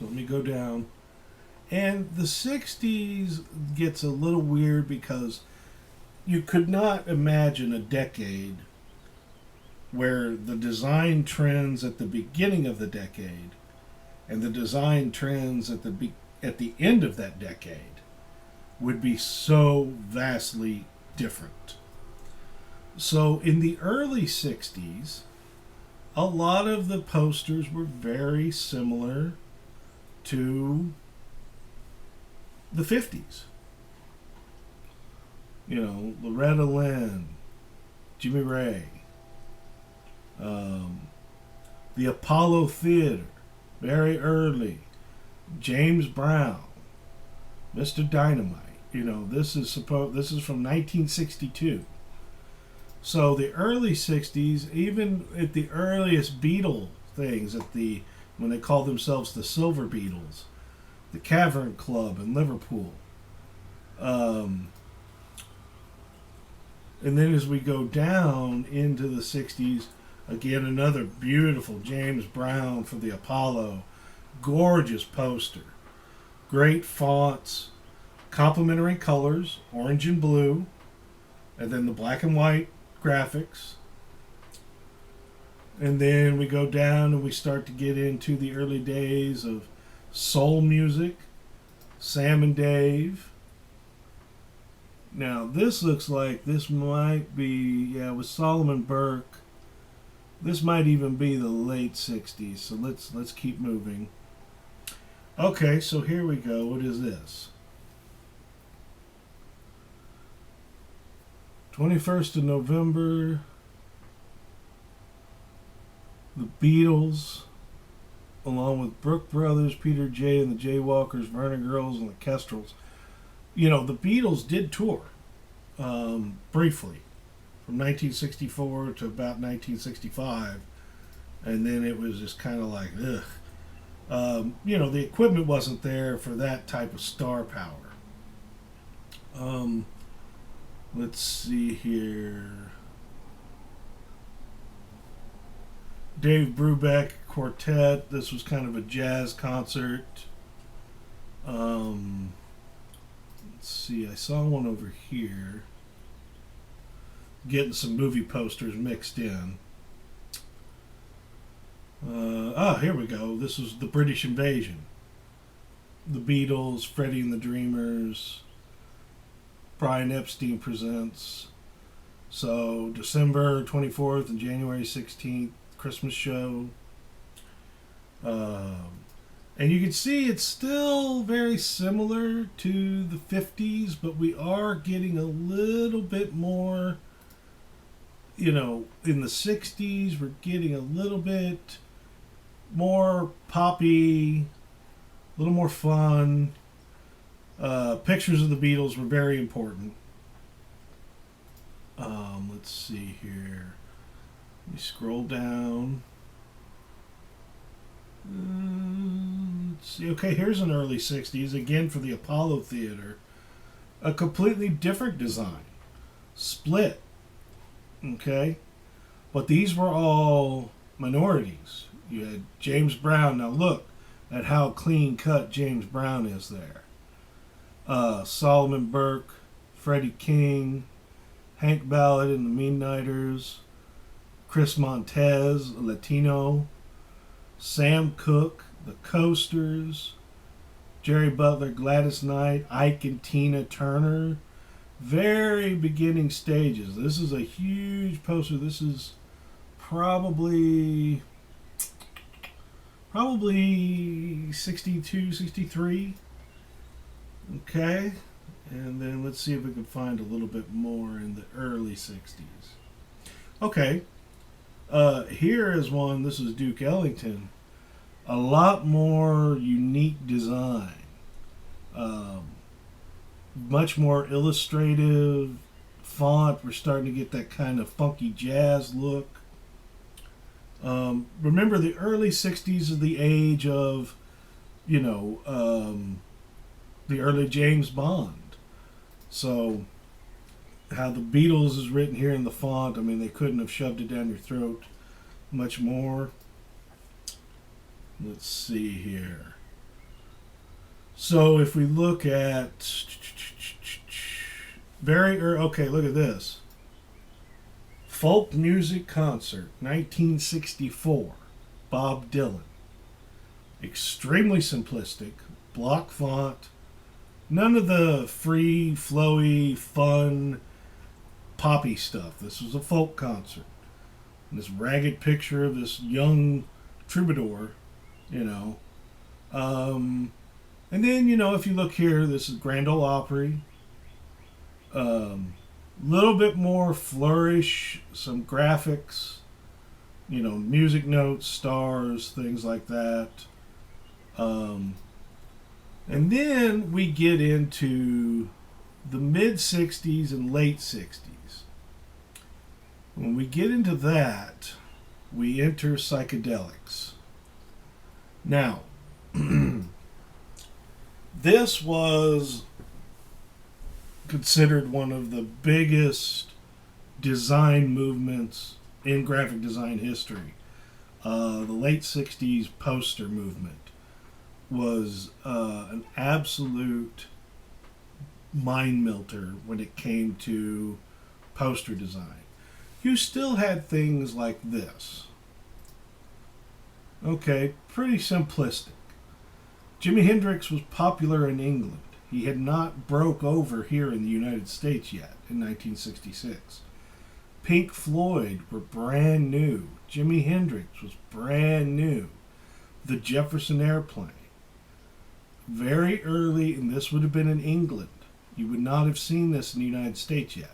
So let me go down. And the 60s gets a little weird because you could not imagine a decade where the design trends at the beginning of the decade and the design trends at the end of that decade would be so vastly different. So in the early 60s, a lot of the posters were very similar to the 50s. You know, Loretta Lynn, Jimmy Ray, the Apollo Theater, very early, James Brown, Mr. Dynamite. You know, this is from 1962. So the early 60s, even at the earliest Beatle things, when they called themselves the Silver Beatles, the Cavern Club in Liverpool. And then as we go down into the 60s, again, another beautiful James Brown for the Apollo. Gorgeous poster. Great fonts. Complementary colors, orange and blue. And then the black and white graphics. And then we go down and we start to get into the early days of soul music. Sam and Dave. Now this looks like this might be, with Solomon Burke. This might even be the late 60s. So let's keep moving. Okay, so here we go. What is this? 21st of November. The Beatles, along with Brook Brothers, Peter J. and the Jaywalkers, Vernon Girls, and the Kestrels. You know, the Beatles did tour briefly from 1964 to about 1965, and then it was just kind of like, ugh. You know, the equipment wasn't there for that type of star power. Let's see here. Dave Brubeck Quartet. This was kind of a jazz concert. Let's see. I saw one over here. Getting some movie posters mixed in. Here we go. This was the British Invasion. The Beatles, Freddie and the Dreamers, Brian Epstein Presents. So December 24th and January 16th, Christmas show. And you can see it's still very similar to the 50s, but we are getting a little bit more, you know, in the 60s, we're getting a little bit more poppy, a little more fun. Pictures of the Beatles were very important. Let's see here. Let me scroll down. Let's see. Okay, here's an early 60s, again for the Apollo Theater. A completely different design. Split. Okay? But these were all minorities. You had James Brown. Now look at how clean cut James Brown is there. Solomon Burke, Freddie King, Hank Ballard and the Midnighters, Chris Montez, a Latino, Sam Cooke, the Coasters, Jerry Butler, Gladys Knight, Ike and Tina Turner. Very beginning stages. This is a huge poster. This is probably 62, 63. Okay. And then let's see if we can find a little bit more in the early 60s. Okay. Here is one. This is Duke Ellington. A lot more unique design. Much more illustrative font. We're starting to get that kind of funky jazz look. Remember, the early 60s is the age of, you know, the early James Bond. So, how the Beatles is written here in the font, I mean, they couldn't have shoved it down your throat much more. Let's see here. So if we look at okay, look at this. Folk Music Concert, 1964, Bob Dylan. Extremely simplistic, block font, none of the free, flowy, fun, poppy stuff. This was a folk concert. And this ragged picture of this young troubadour, you know. And then, if you look here, this is Grand Ole Opry. Little bit more flourish, some graphics, music notes, stars, things like that. And then we get into the mid 60s and late 60s. When we get into that, we enter psychedelics. Now, this was considered one of the biggest design movements in graphic design history. The late 60s poster movement was an absolute mind melter when it came to poster design. You still had things like this. Okay, pretty simplistic. Jimi Hendrix was popular in England. He had not broke over here in the United States yet in 1966. Pink Floyd were brand new. Jimi Hendrix was brand new. The Jefferson Airplane. Very early, and this would have been in England. You would not have seen this in the United States yet.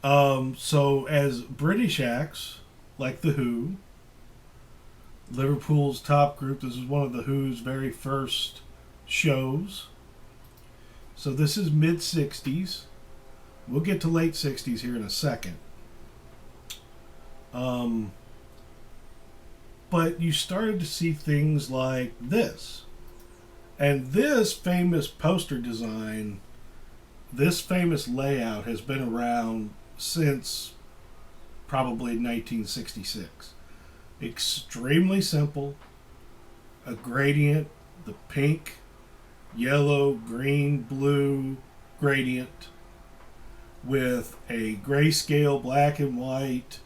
So as British acts, like The Who, Liverpool's top group, this is one of The Who's very first shows. So this is mid-60s. We'll get to late 60s here in a second. But you started to see things like this. And this famous poster design, this famous layout has been around since probably 1966. Extremely simple. A gradient, the pink, yellow, green, blue gradient with a grayscale black and white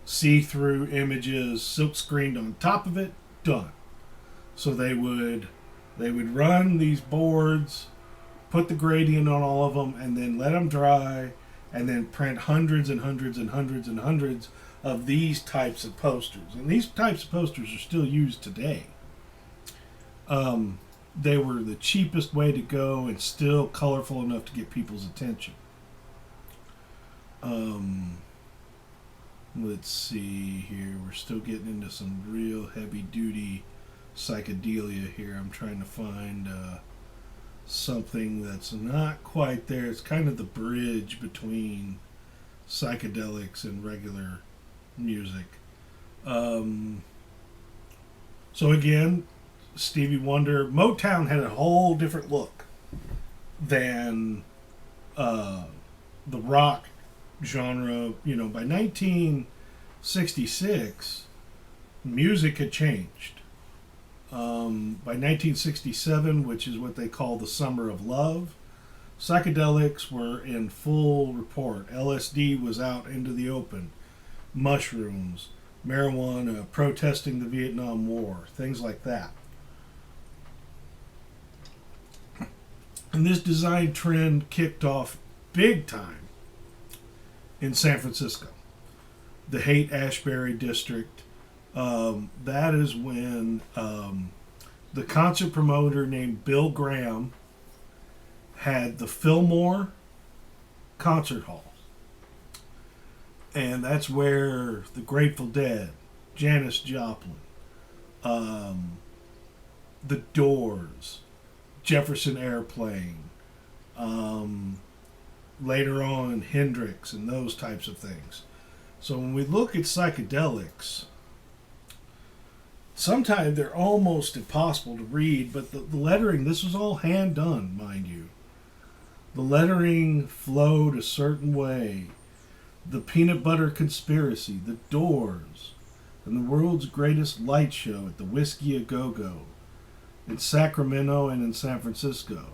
see-through images silk screened on top of it. Done. So they would run these boards, put the gradient on all of them, and then let them dry, and then print hundreds and hundreds and hundreds and hundreds of these types of posters. And these types of posters are still used today. They were the cheapest way to go and still colorful enough to get people's attention. Let's see here. We're still getting into some real heavy-duty psychedelia here. I'm trying to find something that's not quite there. It's kind of the bridge between psychedelics and regular music. So again, Stevie Wonder. Motown had a whole different look than the rock genre. By 1966, music had changed. By 1967, which is what they call the Summer of Love, psychedelics were in full report. LSD was out into the open. Mushrooms, marijuana, protesting the Vietnam War, things like that. And this design trend kicked off big time in San Francisco. The Haight-Ashbury district. That is when the concert promoter named Bill Graham had the Fillmore Concert Hall. And that's where the Grateful Dead, Janis Joplin, the Doors, Jefferson Airplane, later on Hendrix and those types of things. So when we look at psychedelics, sometimes they're almost impossible to read, but the lettering, this was all hand done, mind you. The lettering flowed a certain way. The Peanut Butter Conspiracy, The Doors, and the World's Greatest Light Show at the Whiskey A Go-Go. in Sacramento and in San Francisco.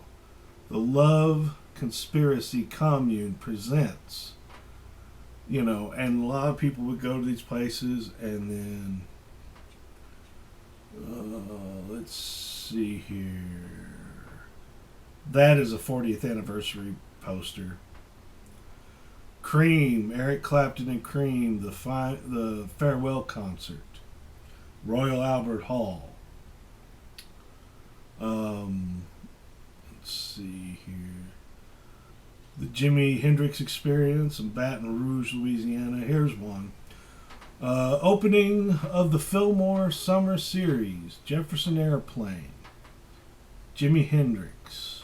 The Love Conspiracy Commune presents. You know, and a lot of people would go to these places, and then let's see here. That is a 40th anniversary poster. Cream, Eric Clapton and Cream, the farewell concert, Royal Albert Hall. Let's see here. The Jimi Hendrix Experience in Baton Rouge, Louisiana. Here's one. Opening of the Fillmore Summer Series, Jefferson Airplane, Jimi Hendrix.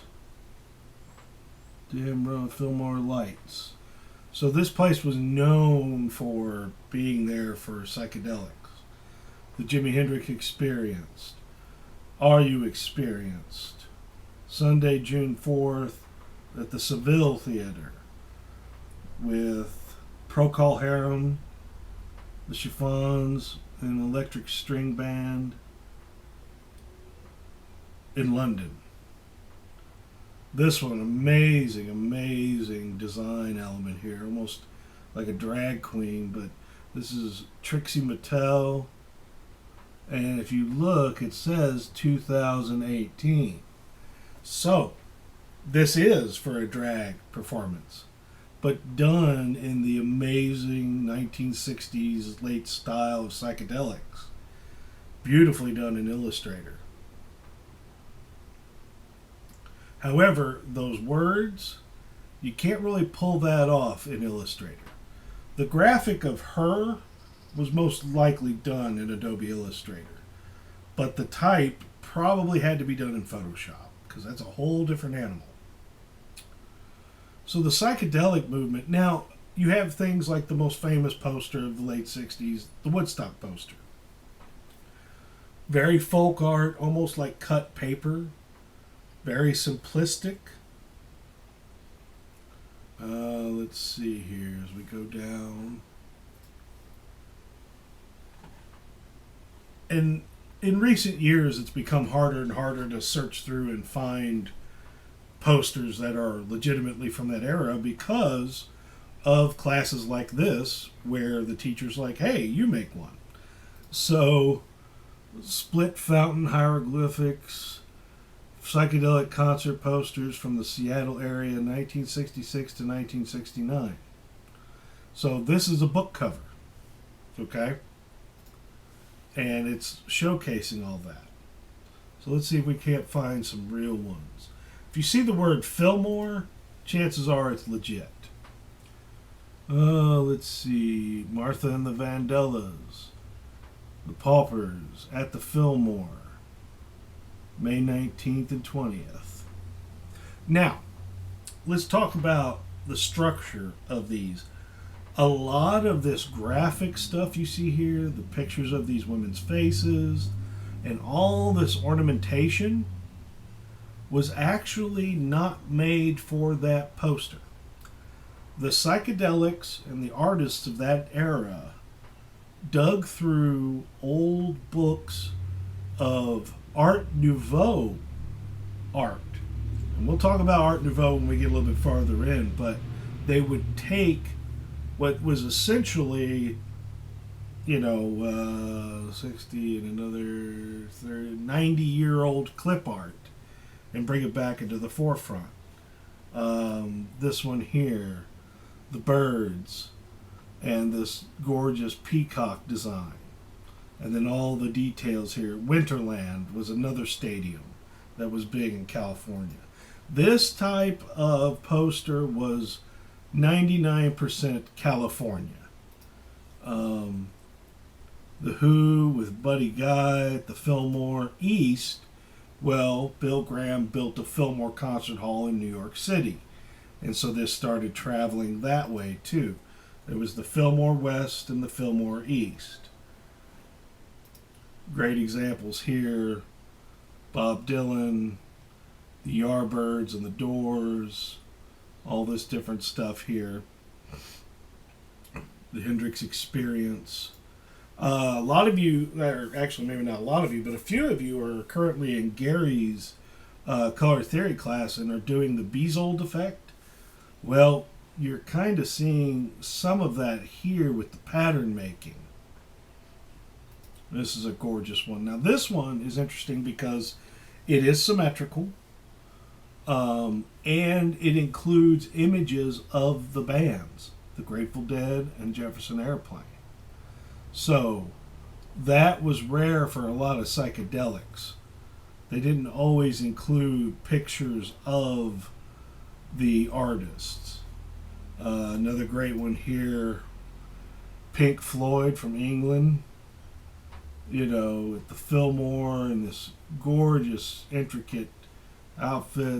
Fillmore Lights. So this place was known for being there for psychedelics. The Jimi Hendrix Experience. Are You Experienced? Sunday, June 4th at the Seville Theater with Procol Harum, the Chiffons, and Electric String Band in London. This one, amazing design element here, almost like a drag queen, but this is Trixie Mattel, and if you look, it says 2018. So, this is for a drag performance, but done in the amazing 1960s late style of psychedelics. Beautifully done in Illustrator. However, those words, you can't really pull that off in Illustrator. The graphic of her was most likely done in Adobe Illustrator, but the type probably had to be done in Photoshop, because that's a whole different animal. So the psychedelic movement, now you have things like the most famous poster of the late 60s, the Woodstock poster. Very folk art, almost like cut paper. Very simplistic. Let's see here as we go down. And in recent years, it's become harder and harder to search through and find posters that are legitimately from that era because of classes like this where the teacher's like, hey, you make one. So, split fountain hieroglyphics, psychedelic concert posters from the Seattle area 1966 to 1969. So this is a book cover, okay? And it's showcasing all that. So let's see if we can't find some real ones. If you see the word Fillmore, chances are it's legit. Let's see. Martha and the Vandellas. The Paupers at the Fillmore. May 19th and 20th. Now, let's talk about the structure of these. A lot of this graphic stuff you see here, the pictures of these women's faces, and all this ornamentation was actually not made for that poster. The psychedelics and the artists of that era dug through old books of Art Nouveau art. And we'll talk about Art Nouveau when we get a little bit farther in, but they would take what was essentially, 60 and another 30, 90-year-old clip art and bring it back into the forefront. This one here, the birds, and this gorgeous peacock design. And then all the details here. Winterland was another stadium that was big in California. This type of poster was 99% California. The Who with Buddy Guy at the Fillmore East. Well, Bill Graham built a Fillmore Concert Hall in New York City. And so this started traveling that way too. There was the Fillmore West and the Fillmore East. Great examples here. Bob Dylan, the Yardbirds and the Doors, all this different stuff here. The Hendrix Experience. A lot of you, or actually maybe not a lot of you, but a few of you are currently in Gary's color theory class and are doing the Bezold effect. Well, you're kind of seeing some of that here with the pattern making. This is a gorgeous one. Now, this one is interesting because it is symmetrical, and it includes images of the bands, the Grateful Dead and Jefferson Airplane. So, that was rare for a lot of psychedelics. They didn't always include pictures of the artists. Another great one here, Pink Floyd from England, at the Fillmore in this gorgeous, intricate outfit.